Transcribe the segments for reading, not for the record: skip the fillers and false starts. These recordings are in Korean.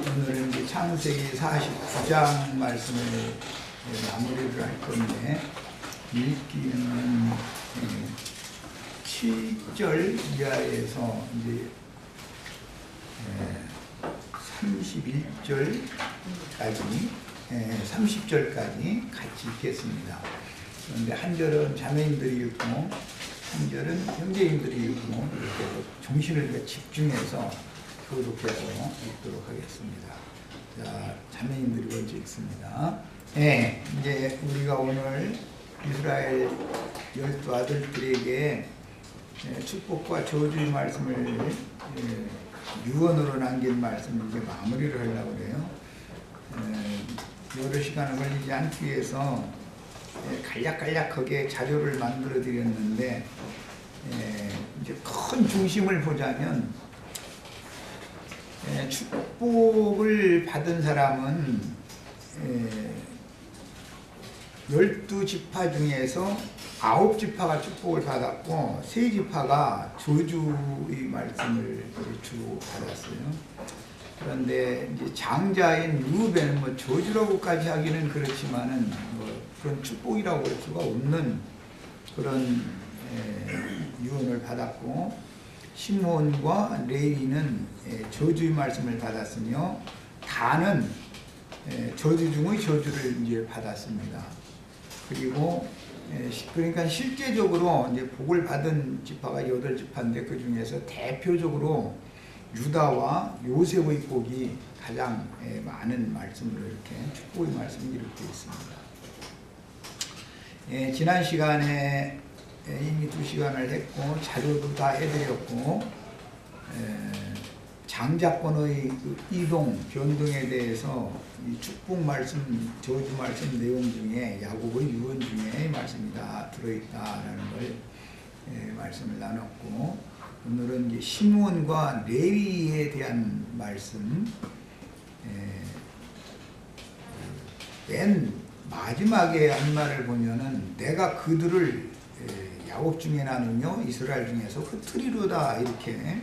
오늘은 이제 창세기 49장 말씀을 마무리를 할 건데, 읽기는 7절 이하에서 이제 30절까지 같이 읽겠습니다. 그런데 한 절은 자매님들이 읽고 한 절은 형제님들이 읽고 이렇게 정신을 집중해서 교독해서 읽도록 하겠습니다. 자, 자매님들이 먼저 읽습니다. 이제 우리가 오늘 이스라엘 12아들들에게 축복과 저주의 말씀을 유언으로 남긴 말씀을 이제 마무리를 하려고 그래요. 여러 시간을 걸리지 않기 위해서 간략간략하게 자료를 만들어 드렸는데, 이제 큰 중심을 보자면, 축복을 받은 사람은 12지파 중에서 9지파가 축복을 받았고 3지파가 저주의 말씀을 주로 받았어요. 그런데 이제 장자인 루벤은 뭐 저주라고까지 하기는 그렇지만은 뭐 그런 축복이라고 할 수가 없는 그런 유언을 받았고, 시므온과 레위는 저주의 말씀을 받았으며 다는 저주 중의 저주를 이제 받았습니다. 그리고 그러니까 실제적으로 이제 복을 받은 지파가 8지파인데 그 중에서 대표적으로 유다와 요셉의 복이 가장 많은 말씀으로 이렇게 축복의 말씀이 이렇게 있습니다. 지난 시간에 이미 2시간을 했고 자료도 다 해드렸고, 장자권의 그 이동, 변동에 대해서 이 축복 말씀, 저주 말씀 내용 중에 야곱의 유언 중에 말씀이 다 들어있다라는 걸 말씀을 나눴고, 오늘은 이제 시므온과 레위에 대한 말씀, 맨 마지막에 한 말을 보면은 내가 그들을 야곱 중에 나누며 이스라엘 중에서 흩으리로다, 이렇게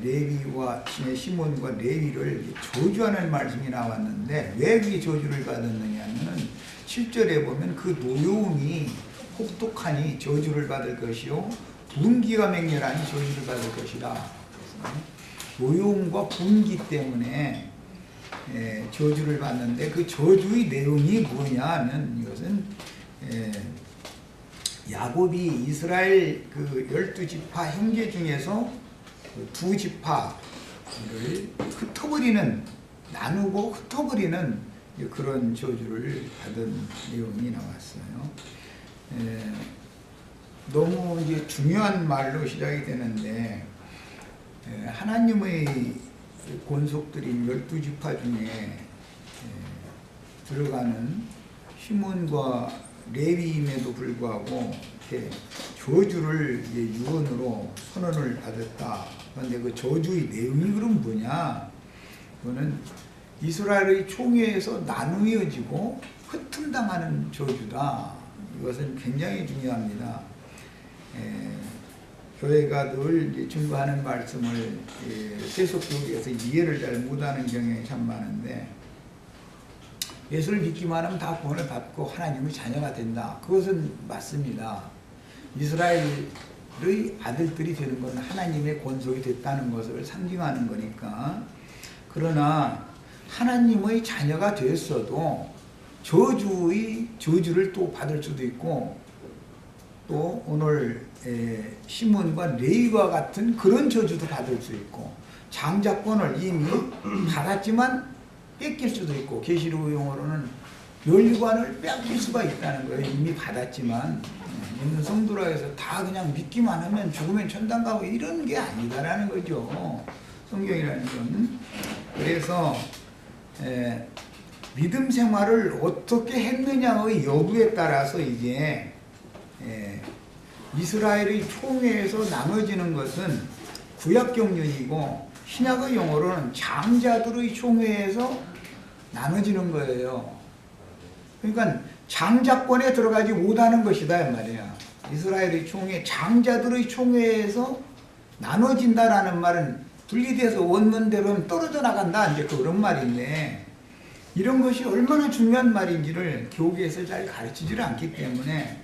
레위와 시몬과 레위를 저주하는 말씀이 나왔는데, 왜 그게 저주를 받았느냐면은 7절에 보면 그 노여움이 혹독하니 저주를 받을 것이요 분기가 맹렬하니 저주를 받을 것이다. 노여움과 분기 때문에 저주를 받는데, 그 저주의 내용이 뭐냐 하면 이것은 야곱이 이스라엘 그 12지파 형제 중에서 그 2지파를 흩어버리는, 나누고 흩어버리는 그런 저주를 받은 내용이 나왔어요. 너무 이제 중요한 말로 시작이 되는데, 하나님의 권속들인 12지파 중에 들어가는 시몬과 레위임에도 불구하고 이렇게 저주를 유언으로 선언을 받았다. 그런데 그 저주의 내용이 그럼 뭐냐? 그거는 이스라엘의 총회에서 나누어지고 흩음당하는 저주다. 이것은 굉장히 중요합니다. 교회가 늘 증거하는 말씀을 세속교회에서 이해를 잘 못하는 경향이 참 많은데, 예수를 믿기만 하면 다 구원을 받고 하나님의 자녀가 된다. 그것은 맞습니다. 이스라엘의 아들들이 되는 것은 하나님의 권속이 됐다는 것을 상징하는 거니까. 그러나 하나님의 자녀가 됐어도 저주를 또 받을 수도 있고, 또 오늘 시몬과 레위와 같은 그런 저주도 받을 수 있고, 장자권을 이미 받았지만 뺏길 수도 있고, 계시록 용어로는 면류관을 뺏길 수가 있다는 거예요. 이미 받았지만. 있는 성도라 해서 다 그냥 믿기만 하면 죽으면 천당 가고 이런 게 아니다라는 거죠, 성경이라는 건. 그래서 믿음 생활을 어떻게 했느냐의 여부에 따라서 이제 이스라엘의 총회에서 나눠지는 것은 구약경륜이고, 신약의 용어로는 장자들의 총회에서 나눠지는 거예요. 그러니까 장자권에 들어가지 못하는 것이다 이 말이야. 이스라엘의 총회, 장자들의 총회에서 나눠진다라는 말은 분리돼서 원문대로 떨어져 나간다, 이제 그런 말인데, 이런 것이 얼마나 중요한 말인지를 교계에서 잘 가르치지를 않기 때문에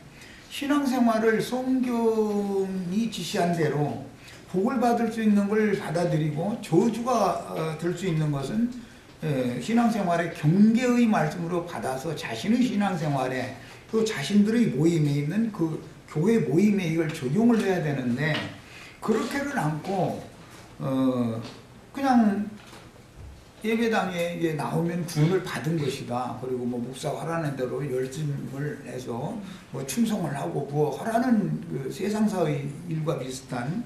신앙생활을 성경이 지시한 대로 복을 받을 수 있는 걸 받아들이고 저주가 될 수 있는 것은 신앙생활의 경계의 말씀으로 받아서 자신의 신앙생활에 또 자신들의 모임에 있는 그 교회 모임에 이걸 적용을 해야 되는데, 그렇게는 않고 그냥 예배당에 나오면 구원을 받은 것이다. 그리고 뭐 목사가 하라는 대로 열심을 해서 뭐 충성을 하고 뭐 하라는 그 세상사의 일과 비슷한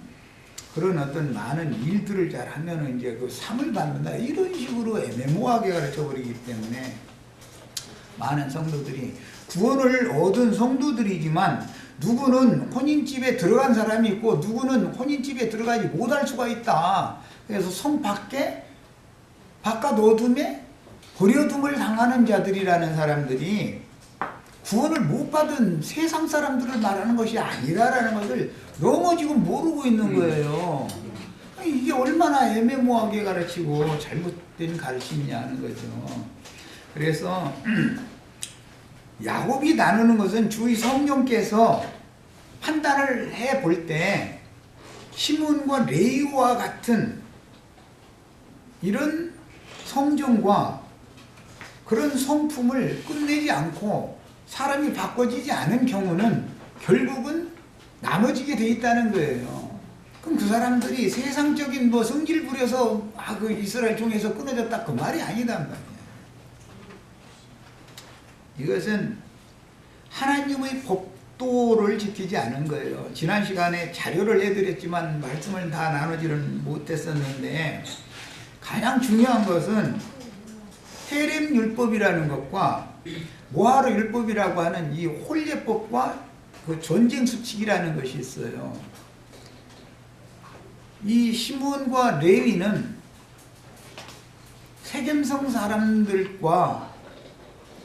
그런 어떤 많은 일들을 잘 하면은 이제 그 상을 받는다, 이런 식으로 애매모호하게 가르쳐 버리기 때문에 많은 성도들이, 구원을 얻은 성도들이지만 누구는 혼인집에 들어간 사람이 있고 누구는 혼인집에 들어가지 못할 수가 있다. 그래서 성 밖에 바깥 어둠에 버려둠을 당하는 자들이라는 사람들이 구원을 못 받은 세상 사람들을 말하는 것이 아니라라는 것을 너무 지금 모르고 있는 거예요. 이게 얼마나 애매모호하게 가르치고 잘못된 가르침이냐는 거죠. 그래서 야곱이 나누는 것은 주의 성령께서 판단을 해 볼 때 시몬과 레위와 같은 이런 성정과 그런 성품을 끝내지 않고 사람이 바꿔지지 않은 경우는 결국은 나눠지게 돼 있다는 거예요. 그럼 그 사람들이 세상적인 뭐 성질 부려서 그 이스라엘 종에서 끊어졌다, 그 말이 아니단 말이에요. 이것은 하나님의 법도를 지키지 않은 거예요. 지난 시간에 자료를 해드렸지만 말씀을 다 나누지는 못했었는데, 가장 중요한 것은 헤렘 율법이라는 것과 모하르 율법이라고 하는 이 혼례법과 그 전쟁 수칙이라는 것이 있어요. 이 시몬과 레위는 세겜성 사람들과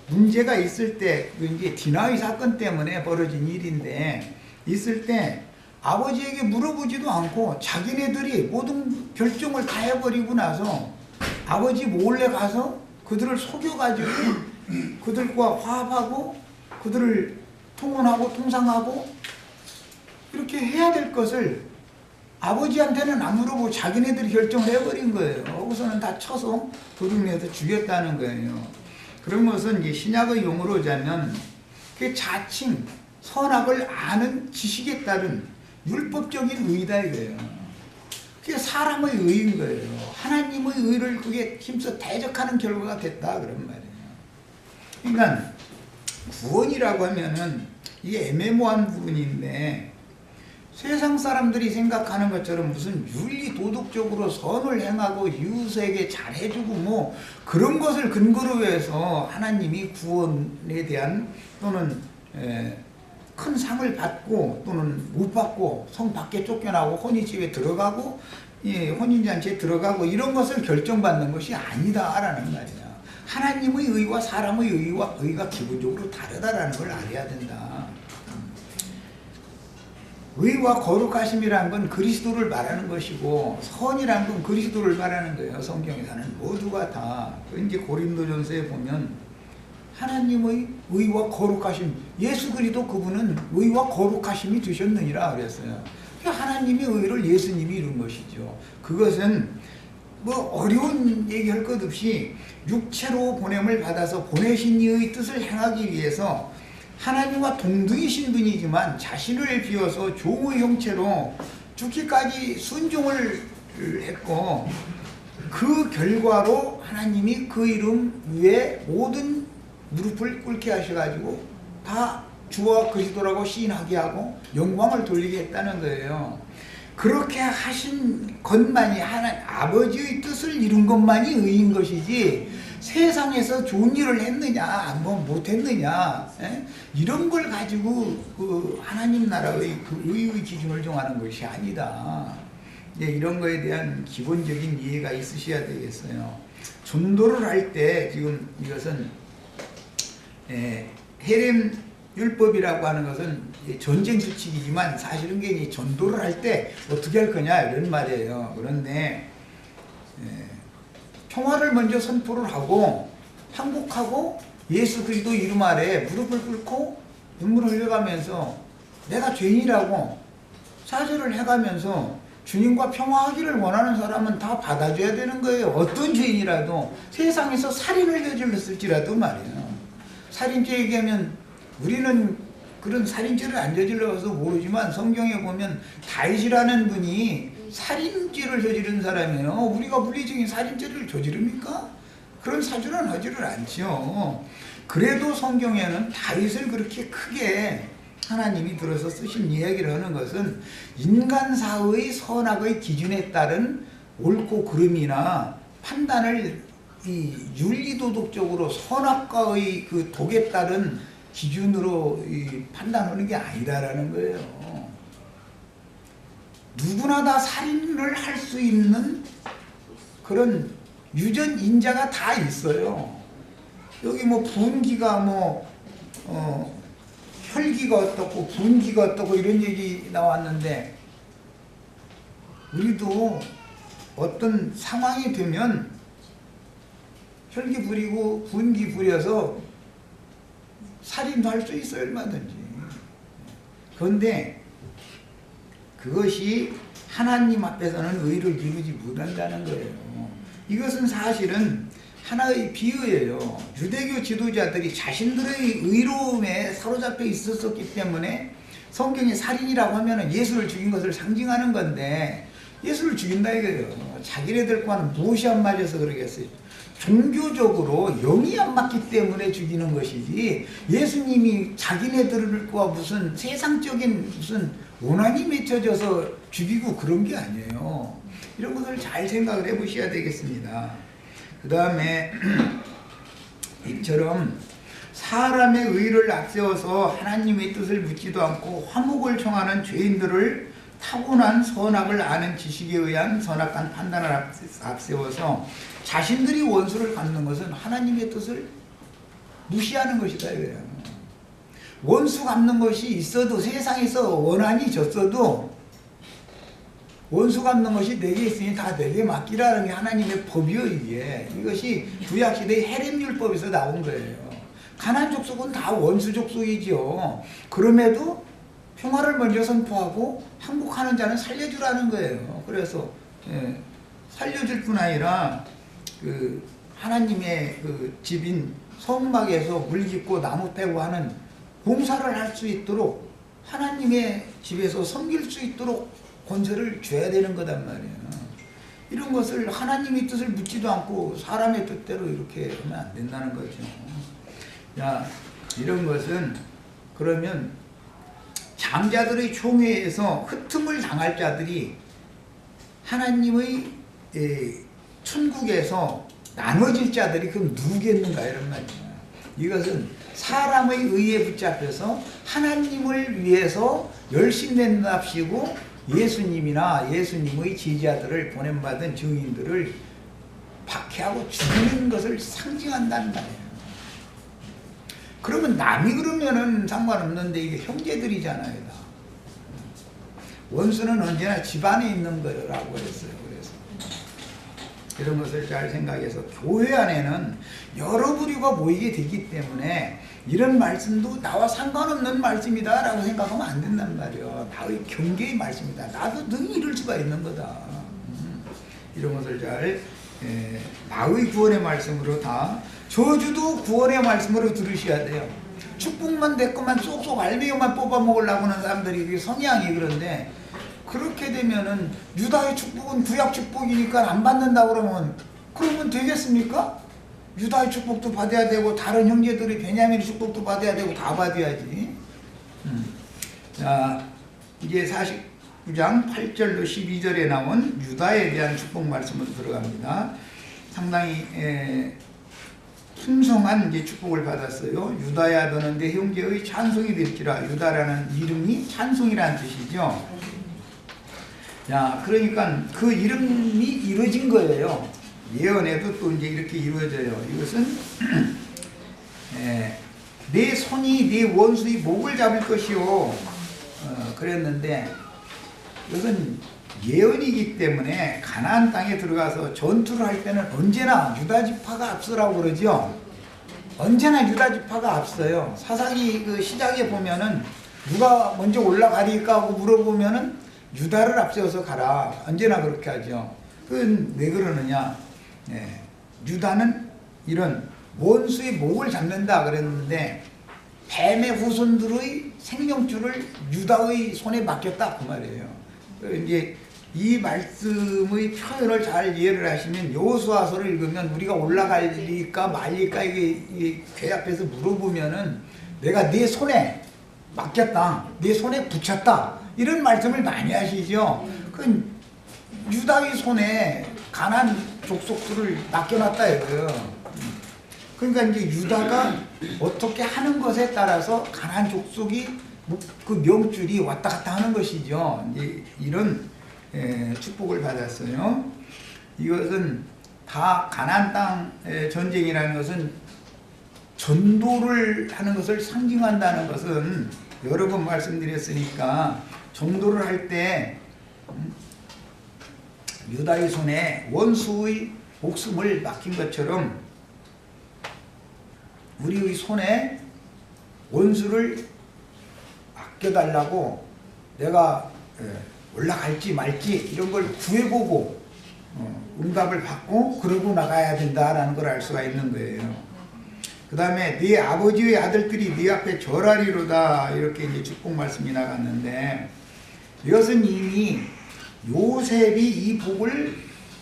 문제가 있을 때, 이게 디나이 사건 때문에 벌어진 일인데, 있을 때 아버지에게 물어보지도 않고 자기네들이 모든 결정을 다 해버리고 나서 아버지 몰래 가서 그들을 속여가지고 그들과 화합하고 그들을 통혼하고 통상하고 이렇게 해야 될 것을 아버지한테는 안 물어보고 자기네들이 결정을 해버린 거예요. 거기서는 다 쳐서 도둑내서 죽였다는 거예요. 그런 것은 이제 신약의 용어로 자면 그 자칭 선악을 아는 지식에 따른 율법적인 의다 이거예요. 그게 사람의 의인 거예요. 하나님의 의를 그게 힘써 대적하는 결과가 됐다, 그런 말이에요. 그러니까 구원이라고 하면은 이게 애매모호한 부분인데, 세상 사람들이 생각하는 것처럼 무슨 윤리 도덕적으로 선을 행하고 이웃에게 잘해주고 뭐 그런 것을 근거로 해서 하나님이 구원에 대한 또는 큰 상을 받고 또는 못 받고 성 밖에 쫓겨나고 혼인집에 들어가고 혼인잔치에 들어가고 이런 것을 결정받는 것이 아니다라는 말이야. 하나님의 의와 사람의 의가 기본적으로 다르다라는 걸 알아야 된다. 의와 거룩하심이란 건 그리스도를 말하는 것이고, 선이란 건 그리스도를 말하는 거예요. 성경에서는 모두가 다. 이제 고린도전서에 보면 하나님의 의와 거룩하심, 예수 그리스도 그분은 의와 거룩하심이 되셨느니라 그랬어요. 하나님의 의를 예수님이 이룬 것이죠. 그것은 뭐 어려운 얘기할 것 없이 육체로 보냄을 받아서 보내신 이의 뜻을 행하기 위해서 하나님과 동등이신 분이지만 자신을 비워서 종의 형체로 죽기까지 순종을 했고, 그 결과로 하나님이 그 이름 위에 모든 무릎을 꿇게 하셔가지고 다 주와 그리스도라고 시인하게 하고 영광을 돌리게 했다는 거예요. 그렇게 하신 것만이 아버지의 뜻을 이룬 것만이 의인 것이지, 세상에서 좋은 일을 했느냐 뭐 못했느냐 이런 걸 가지고 그 하나님 나라의 그 의의 기준을 정하는 것이 아니다. 이런 거에 대한 기본적인 이해가 있으셔야 되겠어요. 전도를 할 때 지금 이것은 헤렘 율법이라고 하는 것은 전쟁 수칙이지만 사실은 괜히 전도를 할 때 어떻게 할 거냐 이런 말이에요. 그런데 평화를 먼저 선포를 하고 항복하고 예수 그리스도 이름 아래 무릎을 꿇고 눈물을 흘려가면서 내가 죄인이라고 사죄를 해가면서 주님과 평화하기를 원하는 사람은 다 받아줘야 되는 거예요. 어떤 죄인이라도 세상에서 살인을 저질렀을지라도 말이에요. 살인죄 얘기하면 우리는 그런 살인죄를 안 저질러서 모르지만 성경에 보면 다윗이라는 분이 살인죄를 저지른 사람이에요. 우리가 물리적인 살인죄를 저지릅니까? 그런 사주는 하지를 않죠. 그래도 성경에는 다윗을 그렇게 크게 하나님이 들어서 쓰신 이야기를 하는 것은 인간사의 선악의 기준에 따른 옳고 그름이나 판단을 이 윤리도덕적으로 선악과의 그 독에 따른 기준으로 판단하는 게 아니다라는 거예요. 누구나 다 살인을 할 수 있는 그런 유전인자가 다 있어요. 여기 뭐 분기가 혈기가 어떻고 분기가 어떻고 이런 얘기 나왔는데 우리도 어떤 상황이 되면 혈기 부리고 분기 부려서 살인도 할 수 있어요. 얼마든지. 그런데 그것이 하나님 앞에서는 의를 이루지 못한다는 거예요. 이것은 사실은 하나의 비유예요. 유대교 지도자들이 자신들의 의로움에 사로잡혀 있었기 때문에 성경에 살인이라고 하면 예수를 죽인 것을 상징하는 건데 예수를 죽인다 이거예요. 자기네들과는 무엇이 안 맞아서 그러겠어요. 종교적으로 영이 안 맞기 때문에 죽이는 것이지 예수님이 자기네들과 무슨 세상적인 무슨 원한이 맺혀져서 죽이고 그런 게 아니에요. 이런 것을 잘 생각을 해보셔야 되겠습니다. 그 다음에 이처럼 사람의 의를 앞세워서 하나님의 뜻을 묻지도 않고 화목을 청하는 죄인들을 타고난 선악을 아는 지식에 의한 선악한 판단을 앞세워서 자신들이 원수를 갚는 것은 하나님의 뜻을 무시하는 것이다 이거예요. 원수 갚는 것이 있어도 세상에서 원한이 졌어도 원수 갚는 것이 내게 있으니 다 내게 맡기라는 게 하나님의 법이요 이게. 이것이 구약시대의 헤렘율법에서 나온 거예요. 가나안 족속은 다 원수 족속이죠. 그럼에도 평화를 먼저 선포하고 항복하는 자는 살려주라는 거예요. 그래서 살려줄 뿐 아니라 그 하나님의 그 집인 성막에서 물 깃고 나무 패고 하는 봉사를 할 수 있도록 하나님의 집에서 섬길 수 있도록 권세를 줘야 되는 거단 말이에요. 이런 것을 하나님의 뜻을 묻지도 않고 사람의 뜻대로 이렇게 하면 안 된다는 거죠. 자, 이런 것은 그러면 장자들의 총회에서 흩음을 당할 자들이 하나님의 천국에서 나눠질 자들이 그럼 누구겠는가 이런 말이에요. 이것은 사람의 의에 붙잡혀서 하나님을 위해서 열심낸답시고 예수님이나 예수님의 제자들을 보냄받은 증인들을 박해하고 죽이는 것을 상징한다는 말이에요. 그러면 남이 그러면은 상관없는데 이게 형제들이잖아요. 다. 원수는 언제나 집안에 있는 거라고 했어요. 그래서 이런 것을 잘 생각해서 교회 안에는 여러 부류가 모이게 되기 때문에 이런 말씀도 나와 상관없는 말씀이다 라고 생각하면 안 된단 말이에요. 나의 경계의 말씀이다. 나도 능히 이룰 수가 있는 거다. 이런 것을 잘 나의 구원의 말씀으로 다 저주도 구원의 말씀으로 들으셔야 돼요. 축복만 내 것만 쏙쏙 알배기만 뽑아 먹으려고 하는 사람들이 성향이 그런데 그렇게 되면은 유다의 축복은 구약 축복이니까 안 받는다고 그러면 되겠습니까? 유다의 축복도 받아야 되고 다른 형제들이 베냐민의 축복도 받아야 되고 다 받아야지. 자, 이제 49장 8절로 12절에 나온 유다에 대한 축복 말씀으로 들어갑니다. 상당히 풍성한 이제 축복을 받았어요. 유다야 너는 내 형제의 찬송이 될지라. 유다라는 이름이 찬송이라는 뜻이죠. 자, 그러니까 그 이름이 이루어진 거예요. 예언에도 또 이제 이렇게 이루어져요. 이것은 내 손이 내 원수의 목을 잡을 것이요. 그랬는데 이것은 예언이기 때문에 가나안 땅에 들어가서 전투를 할 때는 언제나 유다 지파가 앞서라고 그러죠. 언제나 유다 지파가 앞서요. 사사기 그 시작에 보면은 누가 먼저 올라가리까 하고 물어보면은 유다를 앞세워서 가라. 언제나 그렇게 하죠. 그건 왜 그러느냐? 유다는 이런 원수의 목을 잡는다 그랬는데 뱀의 후손들의 생명줄을 유다의 손에 맡겼다 그 말이에요. 이제 이 말씀의 표현을 잘 이해를 하시면 여호수아서를 읽으면 우리가 올라갈리까 말리까 이게 괴 앞에서 물어보면은 내가 네 손에 맡겼다, 네 손에 붙였다 이런 말씀을 많이 하시죠. 그 유다의 손에 가나안 족속들을 맡겨놨다 이거예요. 그러니까 이제 유다가 어떻게 하는 것에 따라서 가나안 족속이 그 명줄이 왔다 갔다 하는 것이죠. 이제 이런 축복을 받았어요. 이것은 다 가나안 땅 전쟁이라는 것은 전도를 하는 것을 상징한다는 것은 여러 번 말씀드렸으니까 전도를 할 때 유다의 손에 원수의 목숨을 맡긴 것처럼 우리의 손에 원수를 맡겨달라고 내가 올라갈지 말지 이런 걸 구해보고 응답을 받고 그러고 나가야 된다라는 걸 알 수가 있는 거예요. 그 다음에 네 아버지의 아들들이 네 앞에 절하리로다 이렇게 이제 축복 말씀이 나갔는데 이것은 이미 요셉이 이 복을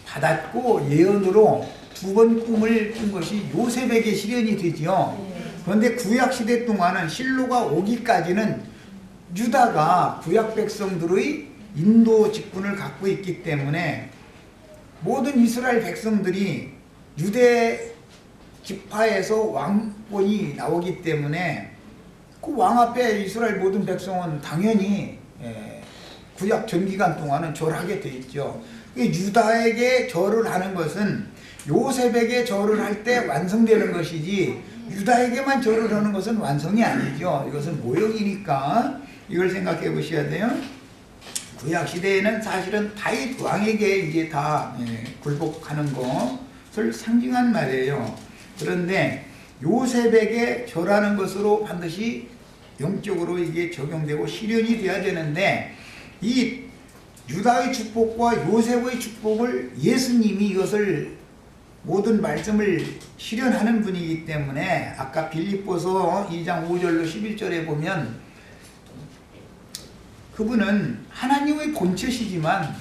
받았고 예언으로 두 번 꿈을 꾼 것이 요셉에게 실현이 되죠. 그런데 구약시대 동안은 실로가 오기까지는 유다가 구약 백성들의 인도 직분을 갖고 있기 때문에 모든 이스라엘 백성들이 유대 지파에서 왕권이 나오기 때문에 그 왕 앞에 이스라엘 모든 백성은 당연히 구약 전기간 동안은 절하게 돼 있죠. 유다에게 절을 하는 것은 요셉에게 절을 할 때 완성되는 것이지 유다에게만 절을 하는 것은 완성이 아니죠. 이것은 모형이니까 이걸 생각해 보셔야 돼요. 구약 시대에는 사실은 다윗 왕에게 이제 다 굴복하는 것을 상징한 말이에요. 그런데 요셉에게 절하는 것으로 반드시 영적으로 이게 적용되고 실현이 돼야 되는데 이 유다의 축복과 요셉의 축복을 예수님이 이것을 모든 말씀을 실현하는 분이기 때문에 아까 빌립보서 2장 5절로 11절에 보면 그분은 하나님의 본체시지만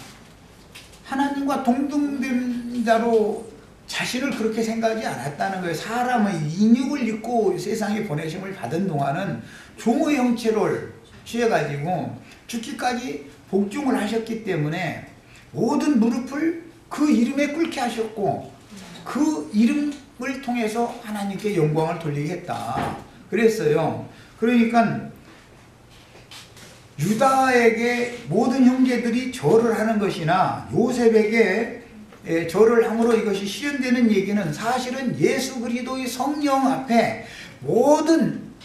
하나님과 동등된 자로 자신을 그렇게 생각하지 않았다는 거예요. 사람의 인육을 입고 세상에 보내심을 받은 동안은 종의 형체를 취해가지고 죽기까지 복종을 하셨기 때문에 모든 무릎을 그 이름에 꿇게 하셨고 그 이름을 통해서 하나님께 영광을 돌리게 했다 그랬어요. 그러니까 유다에게 모든 형제들이 절을 하는 것이나 요셉에게 절을 함으로 이것이 실현되는 얘기는 사실은 예수 그리스도의 성령 앞에 모든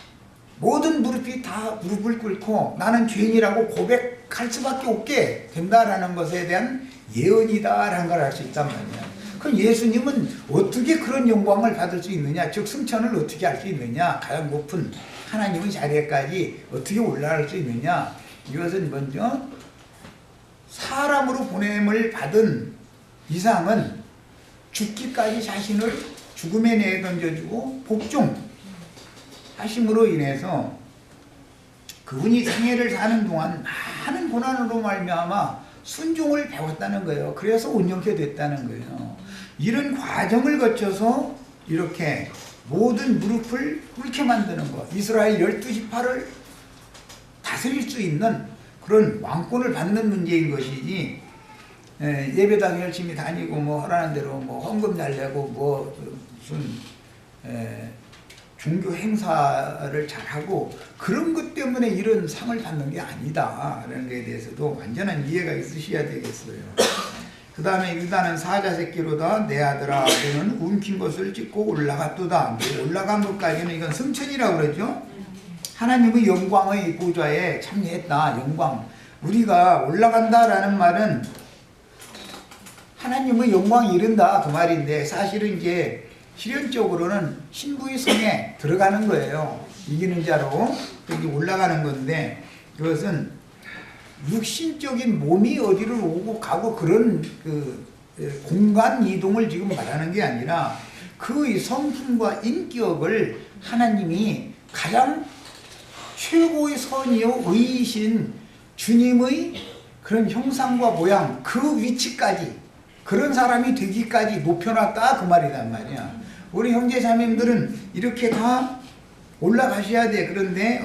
무릎이 다 무릎을 꿇고 나는 죄인이라고 고백할 수밖에 없게 된다라는 것에 대한 예언이다라는 걸 알 수 있단 말이야. 그럼 예수님은 어떻게 그런 영광을 받을 수 있느냐, 즉 승천을 어떻게 할 수 있느냐, 가장 높은 하나님의 자리에까지 어떻게 올라갈 수 있느냐, 이것은 먼저 사람으로 보냄을 받은 이상은 죽기까지 자신을 죽음에 내던져주고 복종하심으로 인해서 그분이 생애를 사는 동안 많은 고난으로 말미암아 순종을 배웠다는 거예요. 그래서 온전케 됐다는 거예요. 이런 과정을 거쳐서 이렇게 모든 무릎을 꿇게 만드는 것, 이스라엘 12지파를 다스릴 수 있는 그런 왕권을 받는 문제인 것이지 예배당 열심히 다니고 뭐 하라는 대로 뭐 헌금 잘 내고 뭐 무슨 종교 행사를 잘하고 그런 것 때문에 이런 상을 받는 게 아니다 라는 것에 대해서도 완전한 이해가 있으셔야 되겠어요. 그 다음에 유다는 사자 새끼로다. 내 아들아 너는 움킨 것을 찢고 올라갔도다. 올라간 것까지는 이건 승천이라고 그러죠. 하나님의 영광의 보좌에 참여했다. 영광. 우리가 올라간다라는 말은 하나님의 영광이 이른다 그 말인데, 사실은 이제 실현적으로는 신부의 성에 들어가는 거예요. 이기는 자로 여기 올라가는 건데, 그것은 육신적인 몸이 어디를 오고 가고 그런 그 공간 이동을 지금 말하는 게 아니라 그의 성품과 인격을 하나님이 가장 최고의 선이요 의이신 주님의 그런 형상과 모양, 그 위치까지, 그런 사람이 되기까지 높여놨다 그 말이란 말이야. 우리 형제 자매님들은 이렇게 다 올라가셔야 돼. 그런데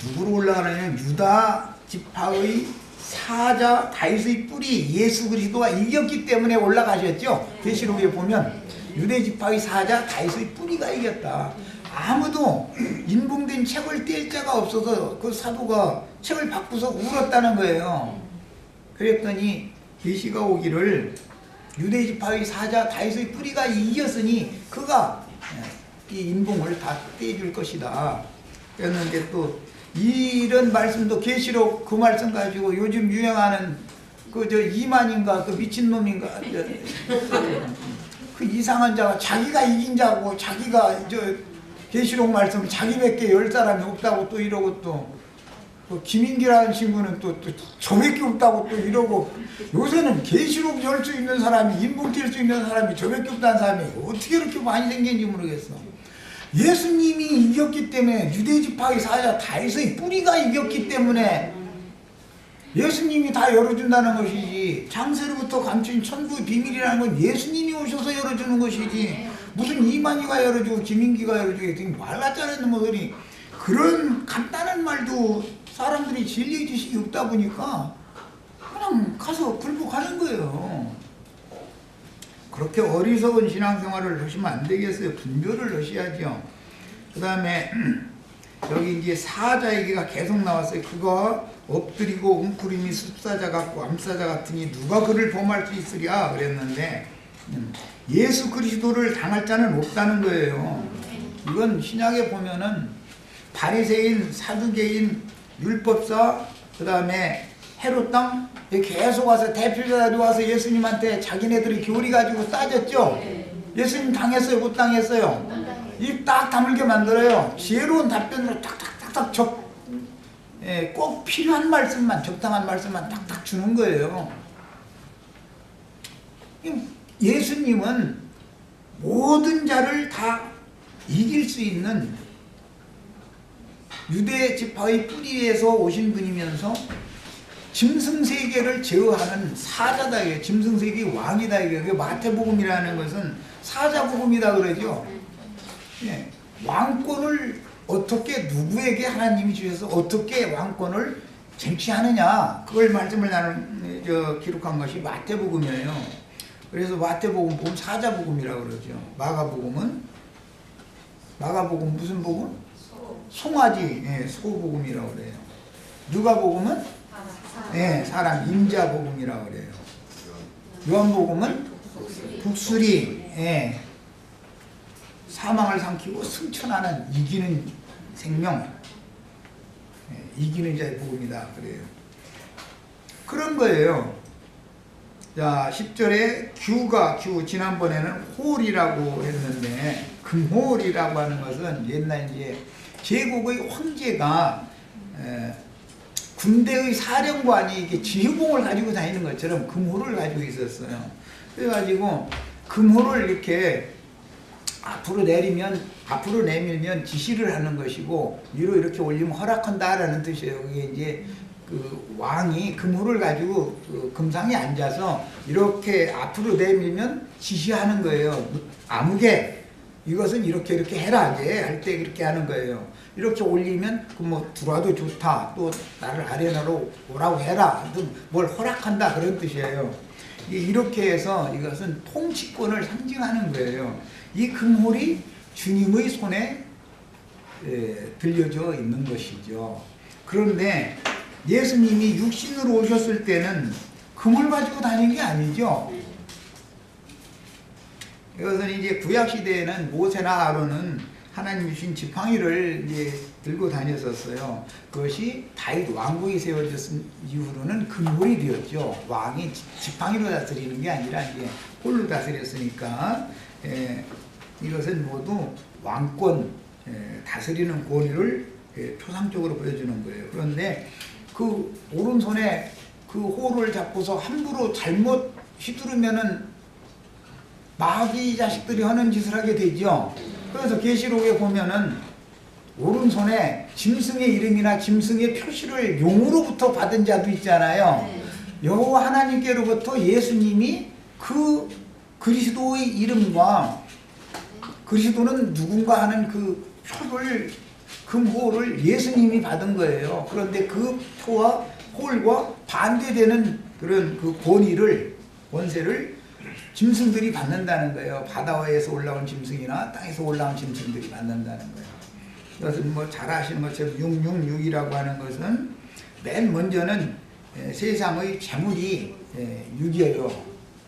누구로 올라가느냐면 유다 지파의 사자 다윗의 뿌리 예수 그리스도가 이겼기 때문에 올라가셨죠. 계시록에 보면 유대 지파의 사자 다윗의 뿌리가 이겼다. 아무도 인봉된 책을 뗄 자가 없어서 그 사도가 책을 바꾸서 울었다는 거예요. 그랬더니 계시가 오기를 유대 지파의 사자 다윗의 뿌리가 이겼으니 그가 이 인봉을 다 떼줄 것이다. 그랬는데 또 이런 말씀도 계시록 그 말씀 가지고 요즘 유행하는 그 저 이만인가 그 미친놈인가 그 이상한 자가 자기가 이긴 자고 자기가 저 계시록 말씀 자기밖에 10사람이 없다고 또 이러고 또 김인기라는 친구는 또 저밖에 없다고 또 이러고, 요새는 계시록 열 수 있는 사람이 인봉 뛸 수 있는 사람이 저밖에 없다는 사람이 어떻게 이렇게 많이 생긴지 모르겠어. 예수님이 이겼기 때문에, 유대 지파의 사자 다윗의 뿌리가 이겼기 때문에 예수님이 다 열어준다는 것이지, 창세로부터 감춘 천국의 비밀이라는 건 예수님이 오셔서 열어주는 것이지 무슨 이만희가 열어주고 김인기가 열어주고 되게 말 같지 않은 소리, 그런 간단한 말도 사람들이 진리 지식이 없다 보니까 그냥 가서 굴복하는 거예요. 그렇게 어리석은 신앙생활을 하시면 안 되겠어요. 분별을 하셔야죠. 그 다음에 여기 이제 사자 얘기가 계속 나왔어요. 그거 엎드리고 웅크림이 습사자 같고 암사자 같으니 누가 그를 범할 수 있으랴 그랬는데, 예수 그리스도를 당할 자는 없다는 거예요. 이건 신약에 보면은 바리새인, 사두개인, 율법사, 그 다음에 헤롯 땅 계속 와서 대표자들이 와서 예수님한테 자기네들이 교리 가지고 따졌죠. 예수님 당했어요, 못 당했어요? 입 딱 다물게 만들어요. 지혜로운 답변으로 탁탁탁탁 꼭 필요한 말씀만, 적당한 말씀만 탁탁 주는 거예요. 예수님은 모든 자를 다 이길 수 있는 유대 지파의 뿌리에서 오신 분이면서 짐승세계를 제어하는 사자다. 이게 짐승세계 왕이다. 이게 마태복음이라는 것은 사자복음이다 그러죠. 예. 왕권을 어떻게 누구에게 하나님이 주셔서 어떻게 왕권을 쟁취하느냐, 그걸 말씀을 기록한 것이 마태복음이에요. 그래서 마태복음 보면 사자복음이라고 그러죠. 마가복음 무슨 복음? 송아지, 예, 소복음이라고 그래요. 누가복음은 사람 임자복음이라고 그래요. 요한복음은 북수리, 예, 사망을 삼키고 승천하는 이기는 생명, 예, 이기는 자의 복음이다 그래요. 그런 거예요. 자, 10절에 규, 지난번에는 홀이라고 했는데, 금홀이라고 하는 것은 옛날 이제 제국의 황제가 군대의 사령관이 이렇게 지휘봉을 가지고 다니는 것처럼 금호를 가지고 있었어요. 그래가지고 금호를 이렇게 앞으로 내밀면 지시를 하는 것이고, 위로 이렇게 올리면 허락한다라는 뜻이에요. 그게 이제 그 왕이 금호를 가지고 그 금상에 앉아서 이렇게 앞으로 내밀면 지시하는 거예요. 아무개 이것은 이렇게 해라 이제 할 때 그렇게 하는 거예요. 이렇게 올리면 그 뭐 들어와도 좋다, 또 나를 아레나로 오라고 해라, 뭘 허락한다 그런 뜻이에요. 이렇게 해서 이것은 통치권을 상징하는 거예요. 이 금홀이 주님의 손에 들려져 있는 것이죠. 그런데 예수님이 육신으로 오셨을 때는 금을 가지고 다닌 게 아니죠. 이것은 이제 구약 시대에는 모세나 아론은 하나님이 주신 지팡이를 이제 들고 다녔었어요. 그것이 다윗 왕국이 세워졌은 이후로는 금물이 되었죠. 왕이 지팡이로 다스리는 게 아니라 이제 홀로 다스렸으니까 이것은 모두 왕권 다스리는 권위를 표상적으로 보여주는 거예요. 그런데 그 오른손에 그 홀을 잡고서 함부로 잘못 휘두르면은 마귀 자식들이 하는 짓을 하게 되죠. 그래서 계시록에 보면은 오른손에 짐승의 이름이나 짐승의 표시를 용으로부터 받은 자도 있잖아요. 여호와 하나님께로부터 예수님이 그 그리스도의 이름과 그리스도는 누군가 하는 그 표를 금호를 예수님이 받은 거예요. 그런데 그 표와 홀과 반대되는 그런 그 권세를 짐승들이 받는다는 거예요. 바다에서 올라온 짐승이나 땅에서 올라온 짐승들이 받는다는 거예요. 이것은 뭐 잘 아시는 것처럼 666이라고 하는 것은 맨 먼저는 세상의 재물이 6이에요.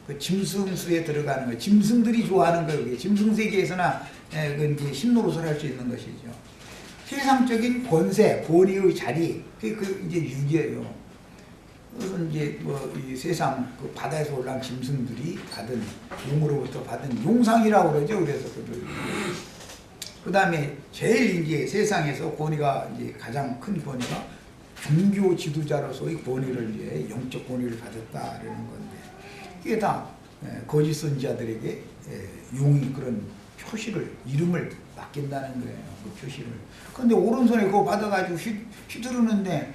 그 짐승수에 들어가는 거예요. 짐승들이 좋아하는 거예요. 짐승 세계에서나 신노릇을 할 수 있는 것이죠. 세상적인 권세, 권위의 자리, 그 이제 6이에요. 그것은 이제 뭐 이 세상 그 바다에서 올라온 짐승들이 받은 용으로부터 받은 용상이라고 그러죠. 그래서 그 다음에 제일 이제 세상에서 권위가 이제 가장 큰 권위가 종교 지도자로서의 권위를 이제 영적 권위를 받았다라는 건데 이게 다 거짓 선지자들에게 용이 그런 표시를 이름을 맡긴다는 거예요. 그 표시를. 그런데 오른손에 그거 받아가지고 휘두르는데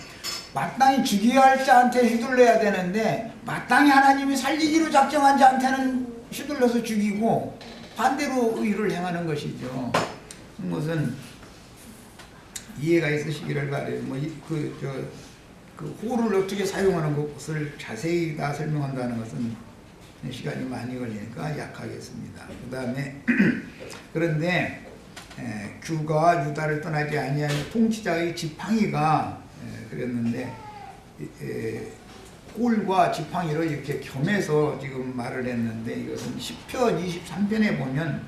마땅히 죽여야 할 자한테 휘둘러야 되는데 마땅히 하나님이 살리기로 작정한 자한테는 휘둘러서 죽이고 반대로 의를 행하는 것이죠. 그것은 이해가 있으시기를 바래요. 그 호를 어떻게 사용하는 것을 자세히 다 설명한다는 것은 시간이 많이 걸리니까 약하겠습니다. 그 다음에 그런데 규가 유다를 떠나지 아니하는 통치자의 지팡이가 그랬는데 꼴과 지팡이를 이렇게 겸해서 지금 말을 했는데 이것은 10편 23편에 보면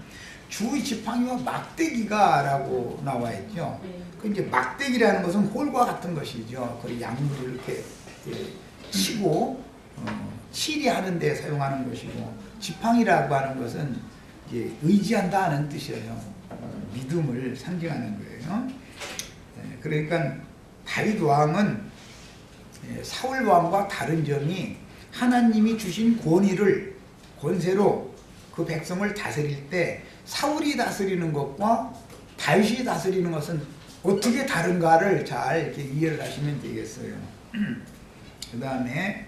주의 지팡이와 막대기가 라고 나와 있죠. 그 이제 막대기라는 것은 홀과 같은 것이죠. 그 양물을 이렇게 치고 치리하는 데 사용하는 것이고 지팡이라고 하는 것은 이제 의지한다 하는 뜻이에요. 믿음을 상징하는 거예요. 그러니까 다윗 왕은 사울 왕과 다른 점이 하나님이 주신 권세로 그 백성을 다스릴 때 사울이 다스리는 것과 다윗이 다스리는 것은 어떻게 다른가를 잘 이렇게 이해를 하시면 되겠어요. 그 다음에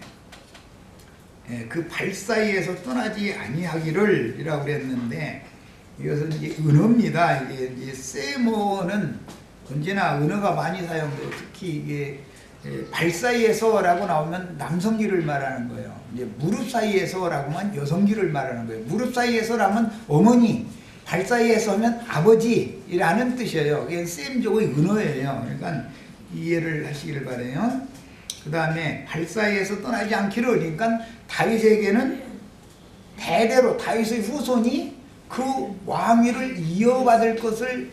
그 발 사이에서 떠나지 아니하기를 이라고 그랬는데 이것은 이제 은어입니다. 이게 이제 세모는 언제나 은어가 많이 사용돼요. 특히 이게 발 사이에서라고 나오면 남성기를 말하는 거예요. 이제 무릎 사이에서라고 하면 여성기를 말하는 거예요. 무릎 사이에서라면 어머니, 발 사이에서 하면 아버지라는 뜻이에요. 그게 셈족의 은어예요. 그러니까 이해를 하시기를 바라요. 그 다음에 발 사이에서 떠나지 않기를, 그러니까 다윗에게는 대대로 다윗의 후손이 그 왕위를 이어받을 것을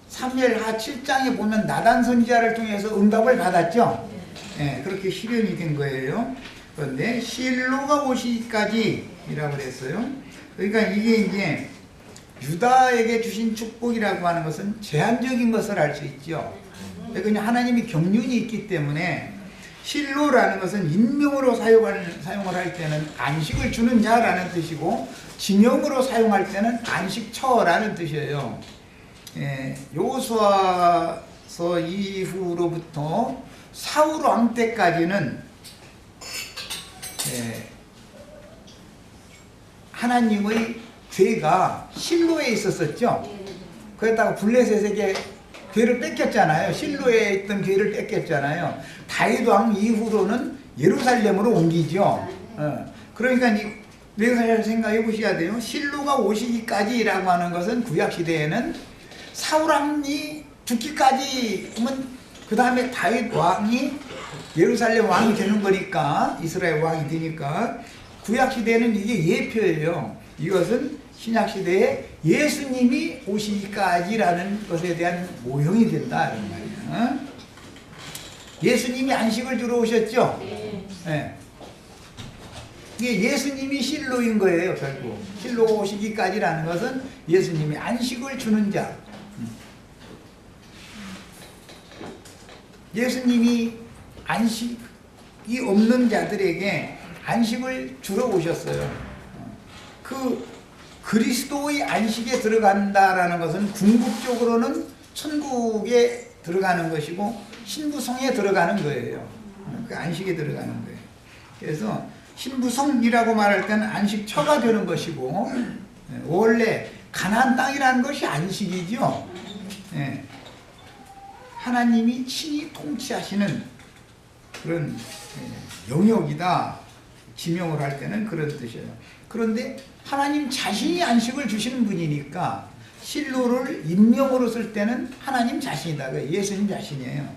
사무엘하 7장에 보면 나단 선지자를 통해서 응답을 받았죠. 그렇게 실현이 된 거예요. 그런데 실로가 오시기까지이라고 그랬어요. 그러니까 이게 이제 유다에게 주신 축복이라고 하는 것은 제한적인 것을 알 수 있죠. 그러니까 하나님이 경륜이 있기 때문에 실로라는 것은 인명으로 사용을 할 때는 안식을 주는 자라는 뜻이고 진영으로 사용할 때는 안식처라는 뜻이에요. 여호수아서 이후로부터 사울 왕 때까지는 하나님의 죄가 실로에 있었었죠. 그랬다가 블레셋에게 괴를 뺏겼잖아요. 실로에 있던 괴를 뺏겼잖아요. 다윗 왕 이후로는 예루살렘으로 옮기죠. 그러니까 이 생각해 보셔야 돼요. 실로가 오시기까지라고 하는 것은 구약 시대에는 사울 왕이 죽기까지면 그 다음에 다윗 왕이 예루살렘 왕이 되는 거니까, 이스라엘 왕이 되니까, 구약시대에는 이게 예표예요. 이것은 신약시대에 예수님이 오시기까지라는 것에 대한 모형이 된다, 이런 말이에요. 예수님이 안식을 주러 오셨죠? 네. 이게 예수님이 실로인 거예요, 결국. 실로 오시기까지라는 것은 예수님이 안식을 주는 자. 예수님이 안식이 없는 자들에게 안식을 주러 오셨어요. 그 그리스도의 안식에 들어간다라는 것은 궁극적으로는 천국에 들어가는 것이고 신부성에 들어가는 거예요. 그 안식에 들어가는 거예요. 그래서 신부성이라고 말할 때는 안식처가 되는 것이고, 원래 가나안 땅이라는 것이 안식이죠. 하나님이 친히 통치하시는 그런 영역이다, 지명을 할 때는 그런 뜻이에요. 그런데 하나님 자신이 안식을 주시는 분이니까 실로를 인명으로 쓸 때는 하나님 자신이다, 예수님 자신이에요.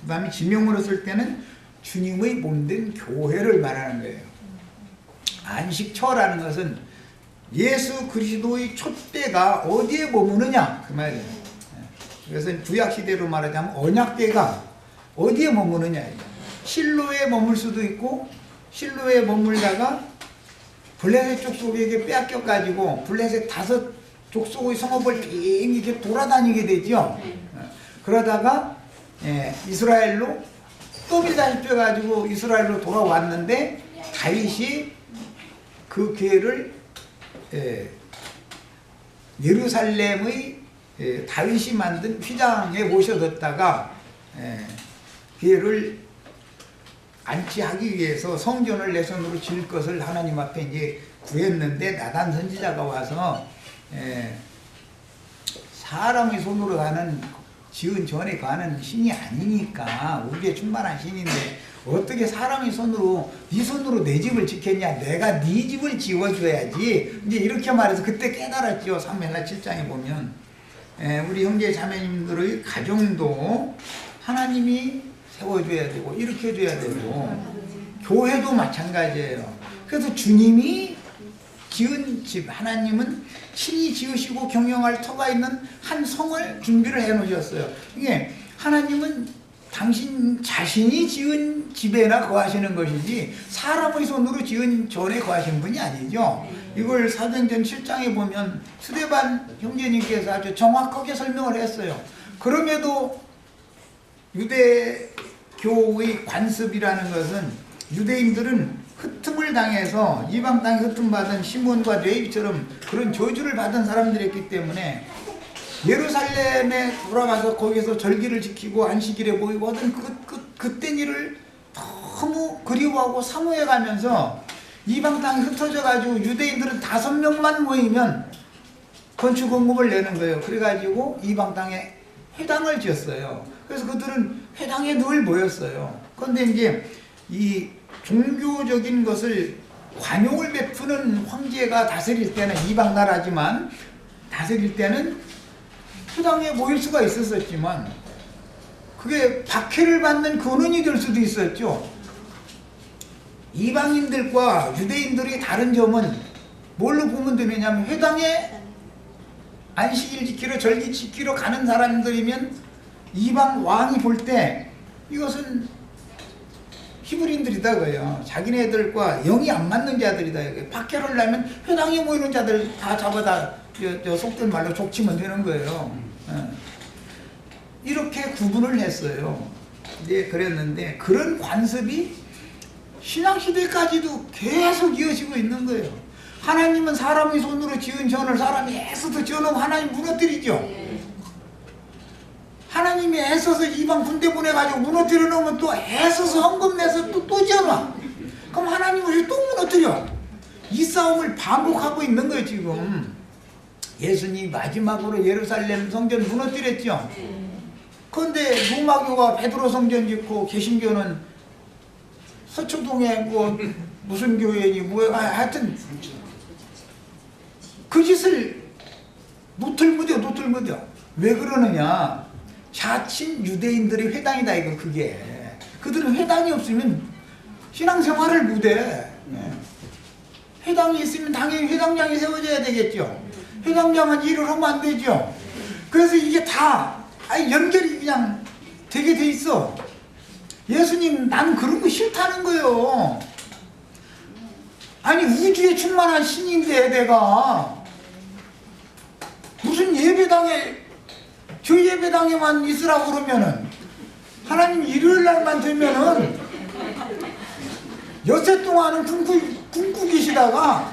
그 다음에 지명으로 쓸 때는 주님의 몸된 교회를 말하는 거예요. 안식처라는 것은 예수 그리스도의 촛대가 어디에 머무느냐, 그 말이에요. 그래서 구약시대로 말하자면 언약대가 어디에 머무느냐, 실로에 머물 수도 있고, 실로에 머물다가 블레셋 족속에게 빼앗겨가지고 블레셋 5 족속의 성읍을 빙 이렇게 돌아다니게 되죠. 그러다가 이스라엘로 또 밀다시피 해가지고 이스라엘로 돌아왔는데, 다윗이 그 기회를 예루살렘의 다윗이 만든 휘장에 모셔뒀다가 기회를 안치하기 위해서 성전을 내 손으로 지을 것을 하나님 앞에 이제 구했는데, 나단 선지자가 와서 사람의 손으로 지은 전에 가는 신이 아니니까, 우리에 충만한 신인데 어떻게 사람의 손으로, 네 손으로 내 집을 짓겠냐, 내가 네 집을 지어줘야지, 이제 이렇게 말해서 그때 깨달았죠. 사무엘하 7장에 보면 우리 형제 자매님들의 가정도 하나님이 세워줘야 되고 일으켜줘야 되고, 교회도 마찬가지예요. 그래서 주님이 지은 집, 하나님은 친히 지으시고 경영할 터가 있는 한 성을 준비를 해 놓으셨어요. 이게 하나님은 당신 자신이 지은 집에나 거하시는 것이지 사람의 손으로 지은 전에 거하신 분이 아니죠. 이걸 사도행전 7장에 보면 스데반 형제님께서 아주 정확하게 설명을 했어요. 그럼에도 유대교의 관습이라는 것은, 유대인들은 흩음을 당해서 이방 땅에 흩음받은 시몬과 레위처럼 그런 저주를 받은 사람들이었기 때문에 예루살렘에 돌아가서 거기서 절기를 지키고 안식일에 모이고 하던 그땐 일을 너무 그리워하고 사모해가면서 이방 땅에 흩어져 가지고 유대인들은 5명만 모이면 건축헌금을 내는 거예요. 그래가지고 이방 땅에 회당을 지었어요. 그래서 그들은 회당에 늘 모였어요. 그런데 이제 이 종교적인 것을 관용을 베푸는 황제가 다스릴 때는, 이방 나라지만 다스릴 때는 회당에 모일 수가 있었지만 그게 박해를 받는 근원이 될 수도 있었죠. 이방인들과 유대인들이 다른 점은 뭘로 보면 되느냐면, 회당에 안식일 지키러 절기 지키러 가는 사람들이면 이방 왕이 볼 때 이것은 히브리인들이다 그래요. 자기네들과 영이 안 맞는 자들이다. 박해를 하면 회당에 모이는 자들 다 잡아다 속된 말로 족치면 되는 거예요. 이렇게 구분을 했어요. 이제 그랬는데 그런 관습이 신앙시대까지도 계속 이어지고 있는 거예요. 하나님은 사람의 손으로 지은 전을 사람이 애써서 지어놓으면 하나님 무너뜨리죠. 하나님이 애써서 이방 군대 보내가지고 무너뜨려 놓으면 또 애써서 헌금 내서 또 지어놔. 그럼 하나님은 또 무너뜨려. 이 싸움을 반복하고 있는 거예요 지금. 예수님이 마지막으로 예루살렘 성전 무너뜨렸죠. 그런데 로마교가 베드로 성전 짓고, 개신교는 서초동에 무슨 교회니 하여튼 그 짓을 노틀무뎌. 왜 그러느냐, 자친 유대인들의 회당이다 이거 그게. 그들은 회당이 없으면 신앙생활을 못해. 회당이 있으면 당연히 회당장이 세워져야 되겠죠. 회당장은 일을 하면 안 되죠. 그래서 이게 다 연결이 그냥 되게 돼 있어. 예수님 나는 그런 거 싫다는 거예요. 아니 우주에 충만한 신인데 내가 무슨 예배당에 저 예배당에만 있으라고 그러면은 하나님 일요일 날만 되면은 엿새 동안은 굶고 계시다가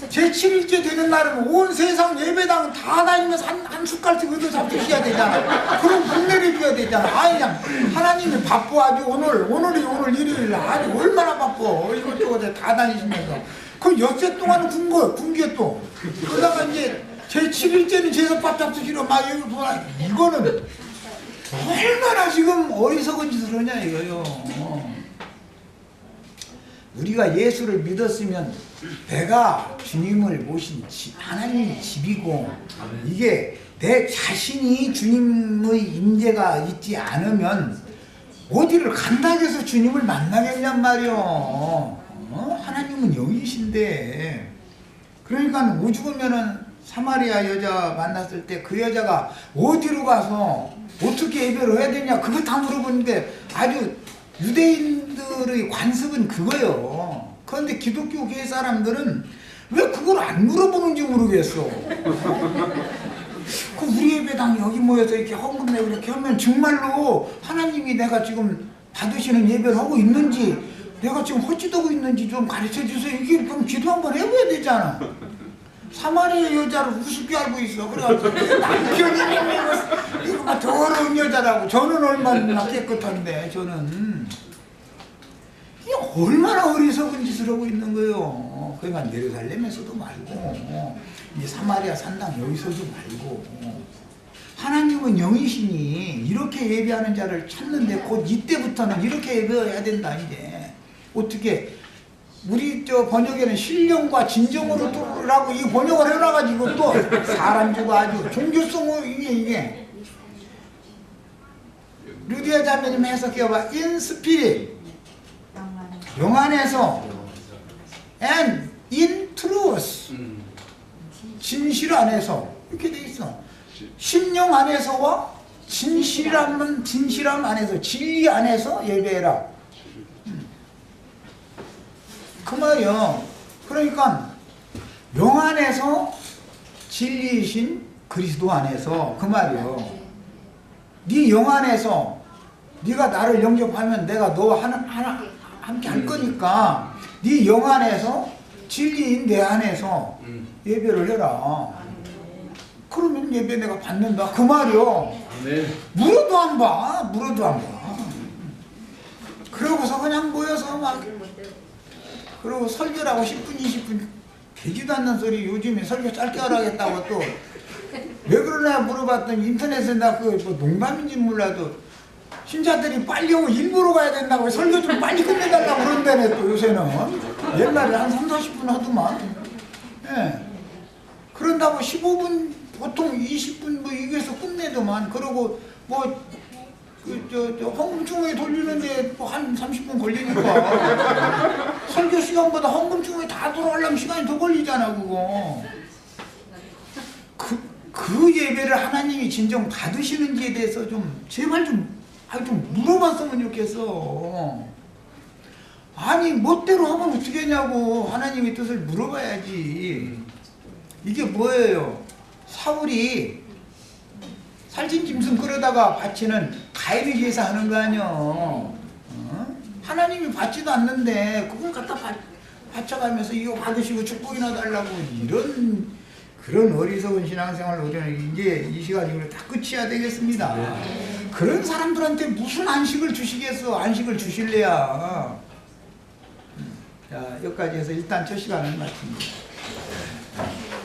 제 7일째 되는 날은 온 세상 예배당 다 다니면서 한 숟갈씩 얻어 잡수셔야 되잖아. 그럼 분내를 줘야 되잖아. 아니 그냥 하나님이 바빠 아주 오늘 일요일 아주 얼마나 바빠. 이것저것 다 다니시면서 그 엿새 동안은 굶게 또 그러다가 이제 제 7일째는 제사밥 잡수시러 막 여기 보라. 이거는 얼마나 지금 어리석은 짓을 하냐 이거요. 우리가 예수를 믿었으면 내가 주님을 모신 하나님의 집이고 이게 내 자신이 주님의 임재가 있지 않으면 어디를 간다 해서 주님을 만나겠냔 말이요. 하나님은 영이신데. 그러니까 오죽하면은 사마리아 여자 만났을 때 그 여자가 어디로 가서 어떻게 예배를 해야 되냐 그거 다 물어보는데 아주 유대인들의 관습은 그거예요. 그런데 기독교 교회 사람들은 왜 그걸 안 물어보는지 모르겠어. 그 우리 예배당 여기 모여서 이렇게 헌금 내고 이렇게 하면 정말로 하나님이 내가 지금 받으시는 예배를 하고 있는지 내가 지금 헛짓하고 있는지 좀 가르쳐 주세요. 이게 그럼 기도 한번 해봐야 되잖아. 사마리아 여자를 우습게 알고 있어. 그래가지고 남편이 이거 막 더러운 여자라고. 저는 얼마나 깨끗한데 저는. 이게 얼마나 어리석은 짓을 하고 있는 거예요. 그러니까 예루살렘에서도 말고 이제 사마리아 산당 여기서도 말고 하나님은 영이시니 이렇게 예배하는 자를 찾는데 곧 이때부터는 이렇게 예배해야 된다. 이제 어떻게 우리 저 번역에는 신령과 진정으로라고 이 번역을 해놔가지고 또 사람 주고 아주 종교성으로 이게 루디아 자매님 해석해봐. In spirit 영 안에서 and in truth 진실 안에서 이렇게 돼 있어. 심령 안에서와 진실함 안에서 진리 안에서 예배해라. 그 말이요. 그러니까 영 안에서 진리이신 그리스도 안에서 그 말이요. 네 영 안에서 네가 나를 영접하면 내가 너와 함께 할 거니까 네 영 안에서 진리인 내 안에서 예배를 해라. 그러면 예배 내가 받는다. 그 말이요. 물어도 안 봐. 그러고서 그냥 모여서 막 그리고 설교라고 10분 20분 되지도 않는 소리 요즘에 설교 짧게 하라겠다고 또 왜 그러나 물어봤더니 인터넷에 나 그 뭐 농담인지 몰라도 신자들이 빨리 오고 일부러 가야 된다고 설교 좀 빨리 끝내달라고 그런다네 또 요새는. 옛날에 한 3, 40분 하더만. 예. 그런다고 15분 보통 20분 뭐 이게서 끝내더만. 그러고 뭐 헌금충에 돌리는데 뭐 한 30분 걸리니까 설교 시간보다 헌금충에 다 돌아가려면 시간이 더 걸리잖아 그거. 그 예배를 하나님이 진정 받으시는지에 대해서 좀 제발 좀 물어봤으면 좋겠어. 아니 멋대로 하면 어떻게 하냐고. 하나님의 뜻을 물어봐야지. 이게 뭐예요? 사울이 살찐 짐승 끌어다가 바치는 가인의 제사 하는 거 아니야. 하나님이 받지도 않는데 그걸 갖다 바쳐가면서 이거 받으시고 축복이나 달라고 이런 그런 어리석은 신앙생활을 우리는 이제 이 시간이면 다 끝이야 되겠습니다. 그런 사람들한테 무슨 안식을 주시겠어. 안식을 주실래야. 자, 여기까지 해서 일단 첫 시간을 마칩니다.